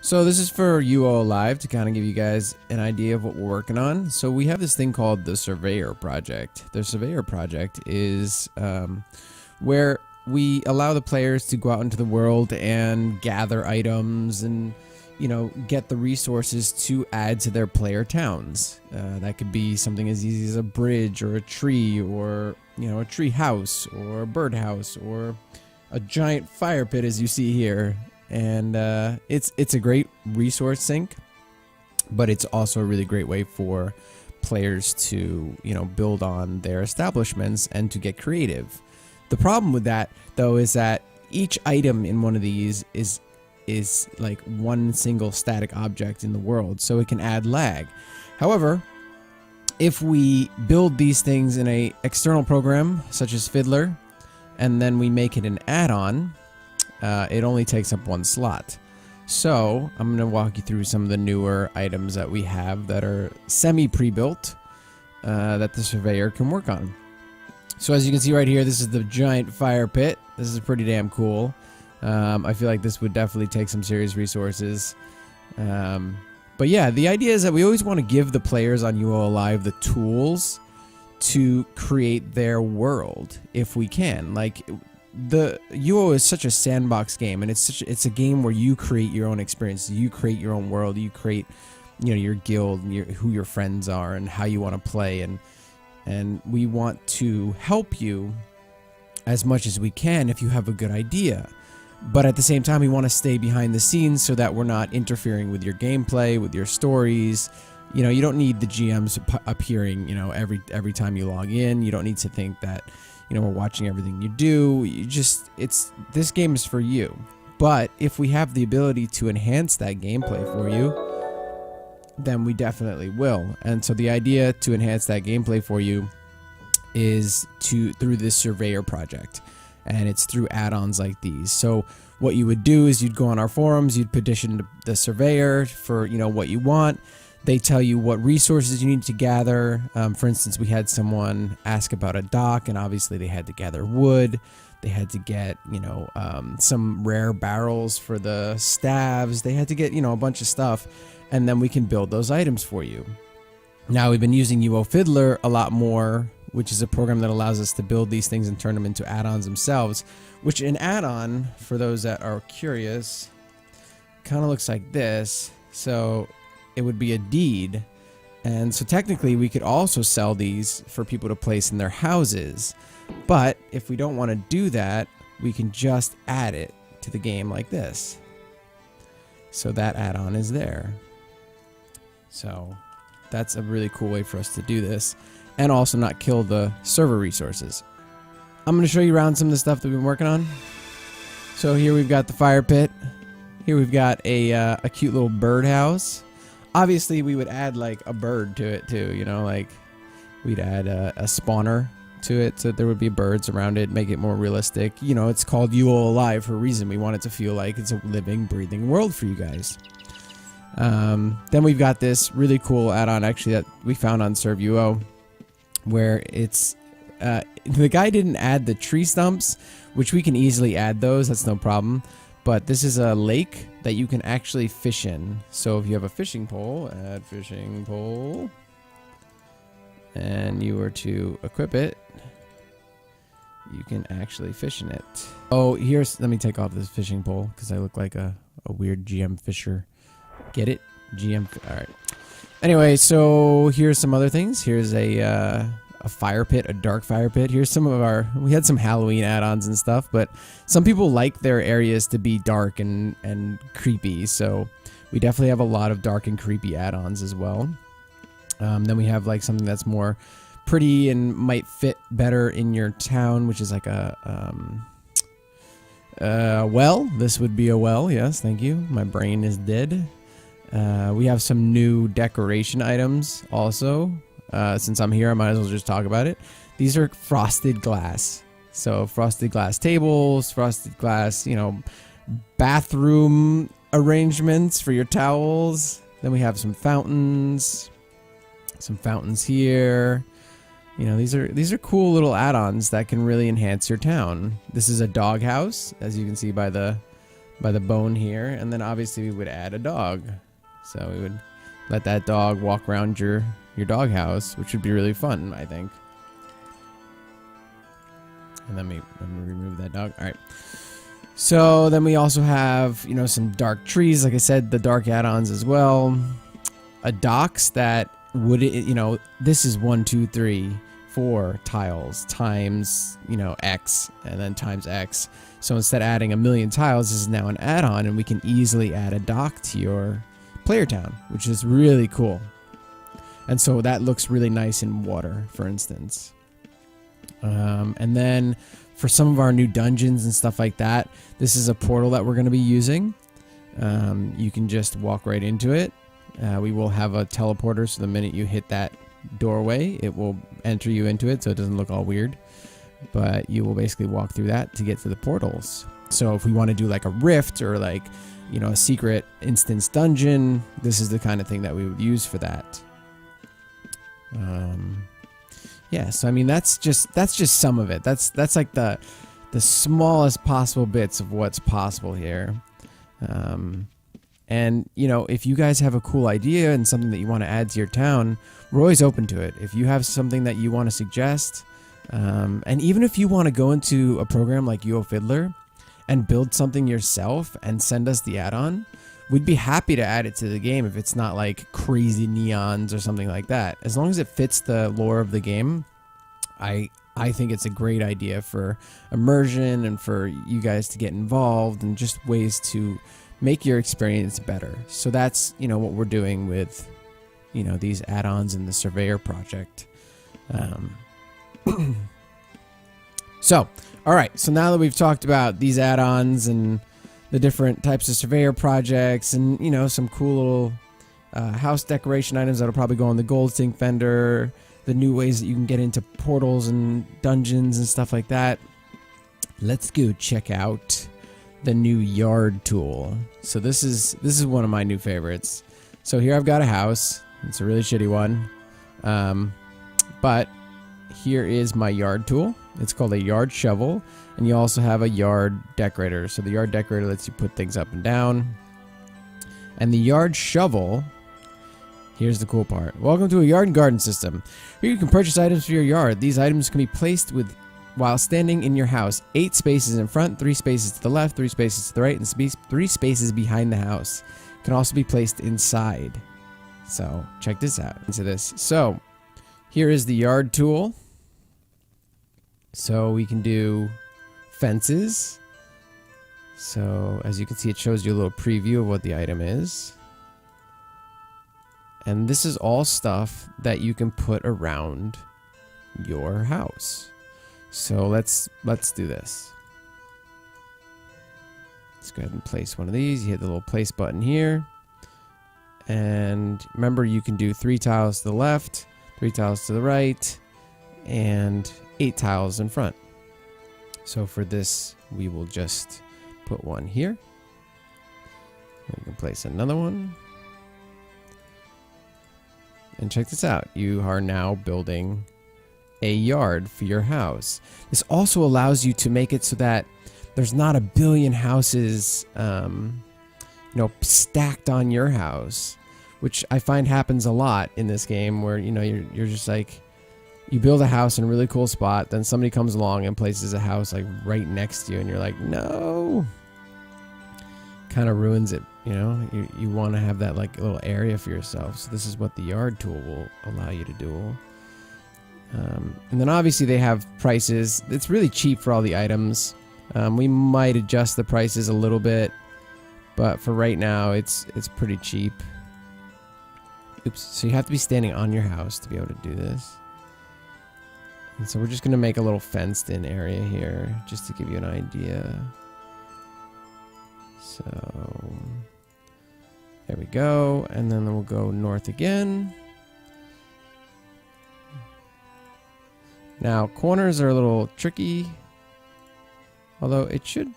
So this is for UOAlive to kind of give you guys an idea of what we're working on. So we have this thing called the Surveyor project. The Surveyor project is where we allow the players to go out into the world and gather items and, you know, get the resources to add to their player towns. That could be something as easy as a bridge or a tree or, you know, a tree house or a bird house or a giant fire pit as you see here. And it's a great resource sink, but it's also a really great way for players to, you know, build on their establishments and to get creative. The problem with that, though, is that each item in one of these is like one single static object in the world, so it can add lag. However, if we build these things in a external program such as Fiddler, and then we make it an add-on, it only takes up one slot. So I'm going to walk you through some of the newer items that we have that are semi-pre-built that the Surveyor can work on. So as you can see right here, this is the giant fire pit. This is pretty damn cool. I feel like this would definitely take some serious resources. But yeah, the idea is that we always want to give the players on UOAlive the tools to create their world if we can. Like, the UO is such a sandbox game, and it's a game where you create your own experience, you create your own world, you create, you know, your guild, and who your friends are, and how you want to play, and we want to help you as much as we can if you have a good idea. But at the same time, we want to stay behind the scenes so that we're not interfering with your gameplay, with your stories. You know, you don't need the GMs appearing, you know, every time you log in. You don't need to think that, you know, we're watching everything you do. This game is for you. But if we have the ability to enhance that gameplay for you, then we definitely will. And so the idea to enhance that gameplay for you is through this Surveyor project. And it's through add-ons like these. So what you would do is you'd go on our forums, you'd petition the Surveyor for, you know, what you want. They tell you what resources you need to gather. For instance, we had someone ask about a dock, and obviously they had to gather wood. They had to get, you know, some rare barrels for the staves. They had to get, you know, a bunch of stuff, and then we can build those items for you. Now, we've been using UO Fiddler a lot more, which is a program that allows us to build these things and turn them into add-ons themselves, which an add-on, for those that are curious, kind of looks like this. So it would be a deed, and so technically we could also sell these for people to place in their houses, but if we don't want to do that, we can just add it to the game like this. So that add-on is there. So that's a really cool way for us to do this, and also not kill the server resources. I'm going to show you around some of the stuff that we've been working on. So here we've got the fire pit. Here we've got a cute little birdhouse. Obviously, we would add like a bird to it too, you know, like we'd add a spawner to it so there would be birds around it, make it more realistic. You know, it's called UOAlive for a reason. We want it to feel like it's a living, breathing world for you guys. Then we've got this really cool add-on actually that we found on Serve UO, where it's the guy didn't add the tree stumps, which we can easily add those. That's no problem. But this is a lake that you can actually fish in. So if you have a fishing pole, add fishing pole, and you were to equip it, you can actually fish in it. Oh, let me take off this fishing pole because I look like a weird GM fisher. Get it? GM, all right. Anyway, so here's some other things. Here's a fire pit, a dark fire pit. Here's some of we had some Halloween add-ons and stuff, but some people like their areas to be dark and creepy, so we definitely have a lot of dark and creepy add-ons as well. Then we have like something that's more pretty and might fit better in your town, which is like a well. This would be a well, yes, thank you. My brain is dead. We have some new decoration items also. Since I'm here, I might as well just talk about it. These are frosted glass. So frosted glass tables, frosted glass, you know, bathroom arrangements for your towels. Then we have some fountains here. You know, these are cool little add-ons that can really enhance your town. This is a doghouse, as you can see by the by the bone here, and then obviously we would add a dog. So we would let that dog walk around your dog house, which would be really fun, I think. And let me remove that dog. All right. So then we also have, you know, some dark trees, like I said, the dark add-ons as well. A docks that would, you know, this is 1, 2, 3, 4 tiles times, you know, X, and then times X. So instead of adding 1,000,000 tiles, this is now an add-on, and we can easily add a dock to your player town, which is really cool. And so that looks really nice in water, for instance. And then for some of our new dungeons and stuff like that, this is a portal that we're going to be using. You can just walk right into it. We will have a teleporter, so the minute you hit that doorway, it will enter you into it, so it doesn't look all weird. But you will basically walk through that to get to the portals. So if we want to do like a rift or like, you know, a secret instance dungeon, this is the kind of thing that we would use for that. Yeah, so I mean that's just some of it. That's like the smallest possible bits of what's possible here. And you know, if you guys have a cool idea and something that you want to add to your town, we're always open to it. If you have something that you want to suggest, and even if you want to go into a program like UO Fiddler and build something yourself and send us the add-on, we'd be happy to add it to the game if it's not like crazy neons or something like that. As long as it fits the lore of the game, I think it's a great idea for immersion and for you guys to get involved and just ways to make your experience better. So that's, you know, what we're doing with, you know, these add-ons in the Surveyor project. So, all right. So now that we've talked about these add-ons and the different types of Surveyor projects and, you know, some cool little house decoration items that'll probably go on the gold sink vendor, the new ways that you can get into portals and dungeons and stuff like that, let's go check out the new yard tool. So this is one of my new favorites. So here I've got a house. It's a really shitty one. But here is my yard tool. It's called a yard shovel. And you also have a yard decorator. So the yard decorator lets you put things up and down. And the yard shovel, here's the cool part. Welcome to a yard and garden system. Here you can purchase items for your yard. These items can be placed while standing in your house. 8 spaces in front, 3 spaces to the left, 3 spaces to the right, and 3 spaces behind the house. Can also be placed inside. So check this out. Into this. So here is the yard tool. So we can do fences. So as you can see, it shows you a little preview of what the item is. And this is all stuff that you can put around your house. So let's do this. Let's go ahead and place one of these. You hit the little place button here. And remember, you can do 3 tiles to the left, 3 tiles to the right, and 8 tiles in front. So for this, we will just put one here. We can place another one. And check this out. You are now building a yard for your house. This also allows you to make it so that there's not a billion houses, stacked on your house, which I find happens a lot in this game where, you know, you're just like, you build a house in a really cool spot, then somebody comes along and places a house like right next to you, and you're like, no. Kind of ruins it, you know. You want to have that like little area for yourself. So this is what the yard tool will allow you to do. And then obviously they have prices. It's really cheap for all the items. We might adjust the prices a little bit, but for right now it's pretty cheap. Oops. So you have to be standing on your house to be able to do this. And so we're just going to make a little fenced in area here just to give you an idea. So there we go. And then we'll go north again. Now corners are a little tricky, although it should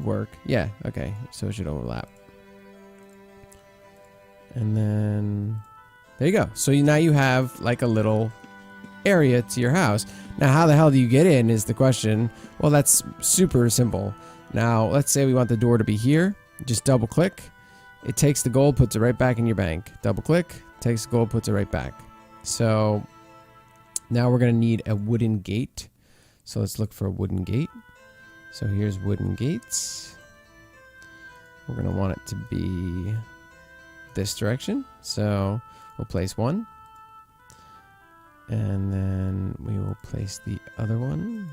work. Yeah, okay. So it should overlap. And then there you go. So now you have like a little area to your house. Now how the hell do you get in is the question. Well, that's super simple. Now, let's say we want the door to be here. Just double click. It takes the gold, puts it right back in your bank. Double click, takes the gold, puts it right back. So now we're going to need a wooden gate. So let's look for a wooden gate. So here's wooden gates. We're going to want it to be this direction. So we'll place one. And then we will place the other one.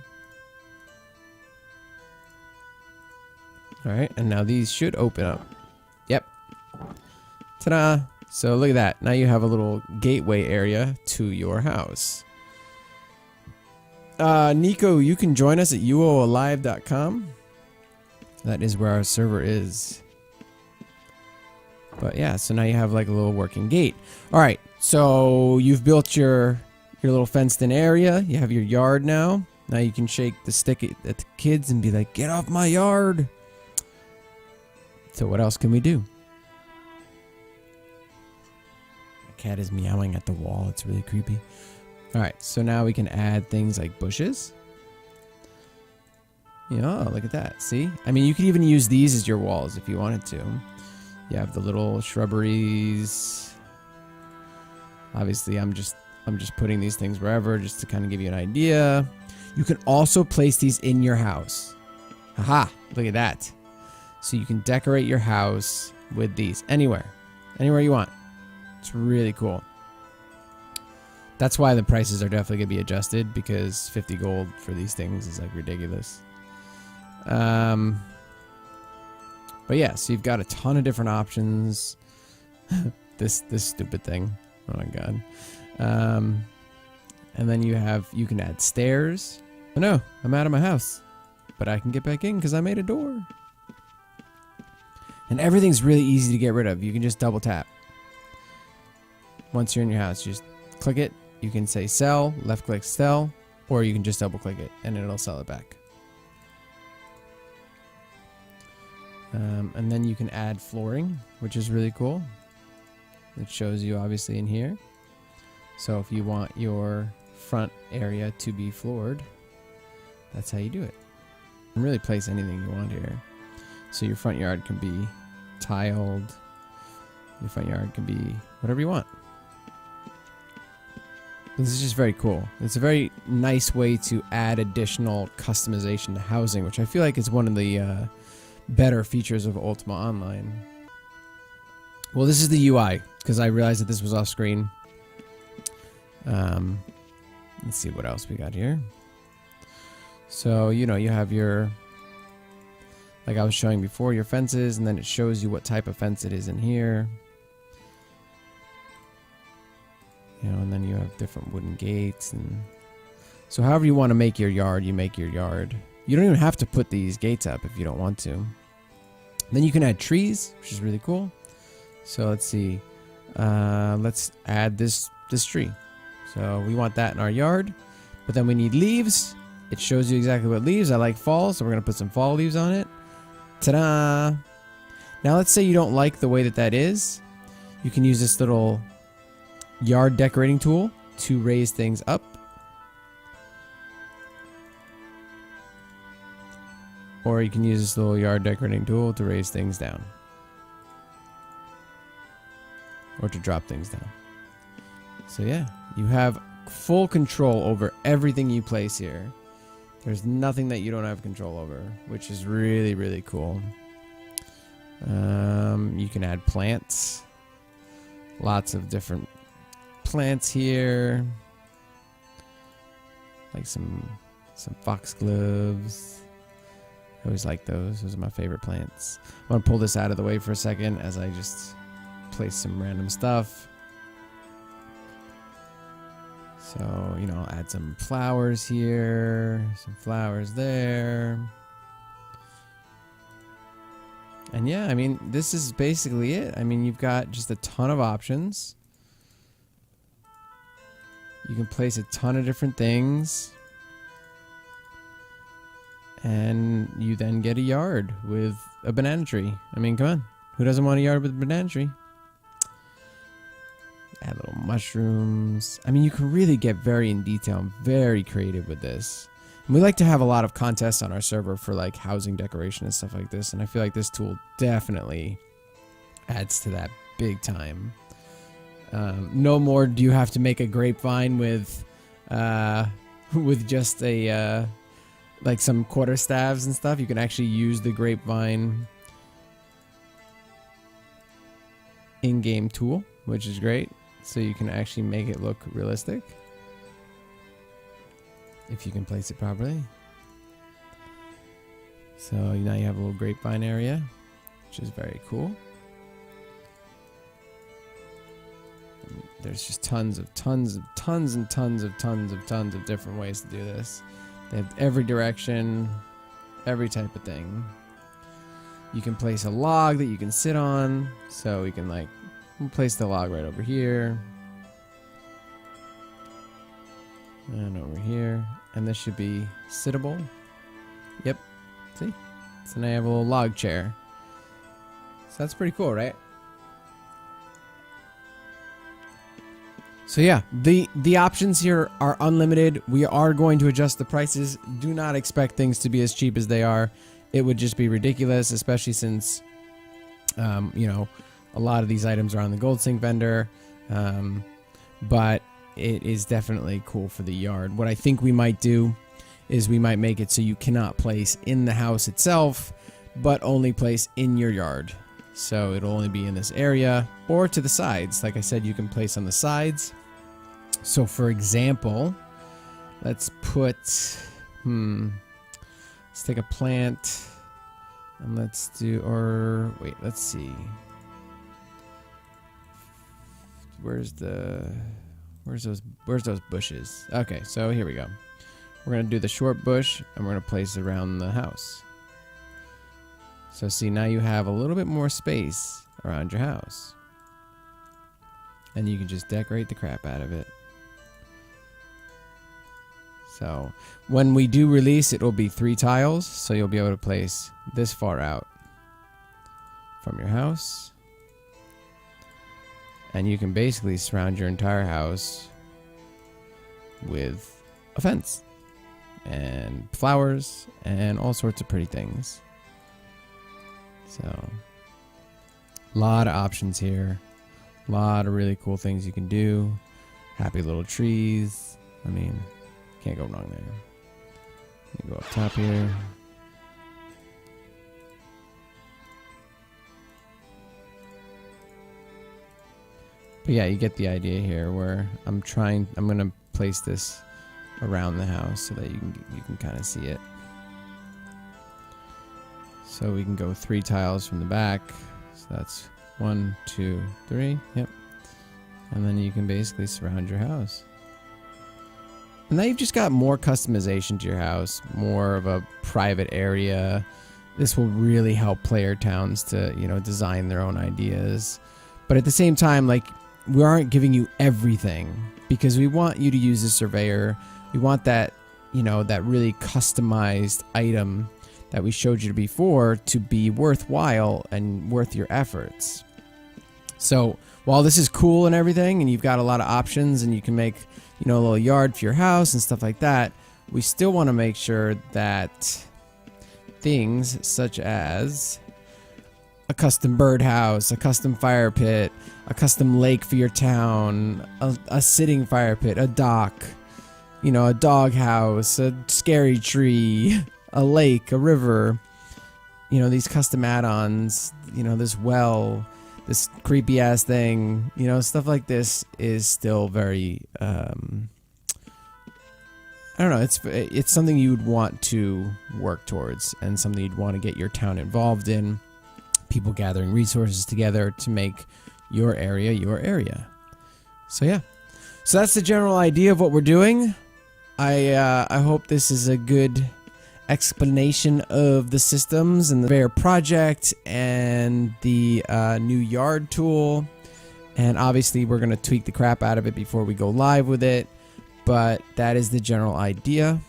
All right, and now these should open up. Yep. Ta-da! So look at that. Now you have a little gateway area to your house. Nico, you can join us at UOAlive.com. That is where our server is. But yeah, so now you have like a little working gate. All right, so you've built your little fenced-in area. You have your yard now. Now you can shake the stick at the kids and be like, "Get off my yard!" So what else can we do? My cat is meowing at the wall. It's really creepy. All right, so now we can add things like bushes. Yeah, look at that. See? I mean, you could even use these as your walls if you wanted to. You have the little shrubberies. Obviously, I'm just putting these things wherever just to kind of give you an idea. You can also place these in your house. Haha, look at that. So you can decorate your house with these anywhere you want. It's really cool. That's why the prices are definitely going to be adjusted, because 50 gold for these things is like ridiculous. But yeah, so you've got a ton of different options. this stupid thing. Oh my god. And then you can add stairs. Oh no, I'm out of my house. But I can get back in because I made a door. And everything's really easy to get rid of. You can just double tap. Once you're in your house, you just click it. You can say sell, left click sell, or you can just double click it and it'll sell it back. And then you can add flooring, which is really cool. It shows you obviously in here. So if you want your front area to be floored, that's how you do it. You can really place anything you want here. So your front yard can be tiled. Your front yard can be whatever you want. This is just very cool. It's a very nice way to add additional customization to housing, which I feel like is one of the better features of Ultima Online. Well, this is the UI, because I realized that this was off screen. Let's see what else we got here. So, you know, you have your, like I was showing before, your fences, and then it shows you what type of fence it is in here. You know, and then you have different wooden gates, and so however you want to make your yard, you make your yard. You don't even have to put these gates up if you don't want to. Then you can add trees, which is really cool. So let's see. Let's add this tree. So we want that in our yard, but then we need leaves. It shows you exactly what leaves. I like fall, so we're gonna put some fall leaves on it. Ta-da! Now let's say you don't like the way that is. You can use this little yard decorating tool to raise things up. Or you can use this little yard decorating tool to raise things down. Or to drop things down. So yeah, you have full control over everything you place here. There's nothing that you don't have control over, which is really, really cool. You can add plants. Lots of different plants here. Like some foxgloves. I always like those. Those are my favorite plants. I want to pull this out of the way for a second as I just place some random stuff. So, you know, I'll add some flowers here, some flowers there. And yeah, I mean, this is basically it. I mean, you've got just a ton of options. You can place a ton of different things. And you then get a yard with a banana tree. I mean, come on. Who doesn't want a yard with a banana tree? Add little mushrooms. I mean, you can really get very in detail and very creative with this. I We like to have a lot of contests on our server for like housing decoration and stuff like this, and I feel like this tool definitely adds to that big time. No more do you have to make a grapevine with just a like some quarterstaves and stuff. You can actually use the grapevine in-game tool, which is great. So you can actually make it look realistic if you can place it properly. So now you have a little grapevine area, which is very cool. There's just tons of different ways to do this. They have every direction, every type of thing. You can place a log that you can sit on, so we can like place the log right over here and over here, and this should be sittable. Yep, see? So now you have a little log chair. So that's pretty cool, right? So yeah, the options here are unlimited. We are going to adjust the prices. Do not expect things to be as cheap as they are. It would just be ridiculous, especially since, you know, a lot of these items are on the gold sink vendor. But it is definitely cool for the yard. What I think we might do is we might make it so you cannot place in the house itself, but only place in your yard. So it'll only be in this area or to the sides. Like I said, you can place on the sides. So for example, let's put, let's take a plant and let's do, or wait, let's see. Where's those bushes? Okay, so here we go. We're gonna do the short bush and we're gonna place it around the house. So see, now you have a little bit more space around your house. And you can just decorate the crap out of it. So when we do release, it will be 3 tiles. So you'll be able to place this far out from your house. And you can basically surround your entire house with a fence and flowers and all sorts of pretty things. So, a lot of options here. A lot of really cool things you can do. Happy little trees. I mean, can't go wrong there. Let me go up top here. But yeah, you get the idea here where I'm gonna place this around the house so that you can kind of see it. So we can go 3 tiles from the back. So that's 1, 2, 3. Yep. And then you can basically surround your house. And now you've just got more customization to your house, more of a private area. This will really help player towns to, you know, design their own ideas. But at the same time, like, we aren't giving you everything because we want you to use the Surveyor. We want that, you know, that really customized item that we showed you before to be worthwhile and worth your efforts. So while this is cool and everything, and you've got a lot of options and you can make, you know, a little yard for your house and stuff like that, we still want to make sure that things such as a custom birdhouse, a custom fire pit, a custom lake for your town, a sitting fire pit, a dock, you know, a dog house, a scary tree, a lake, a river, you know, these custom add-ons, you know, this well, this creepy ass thing, you know, stuff like this is still very, I don't know, it's something you'd want to work towards and something you'd want to get your town involved in, people gathering resources together to make your area your area. So yeah, so that's the general idea of what we're doing. I hope this is a good explanation of the systems and the Surveyor project and the new yard tool. And obviously we're going to tweak the crap out of it before we go live with it. But that is the general idea.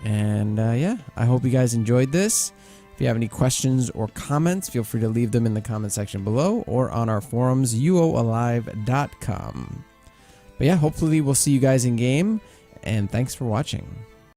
And yeah, I hope you guys enjoyed this. If you have any questions or comments, feel free to leave them in the comment section below or on our forums, UOAlive.com. But yeah, hopefully we'll see you guys in game. And thanks for watching.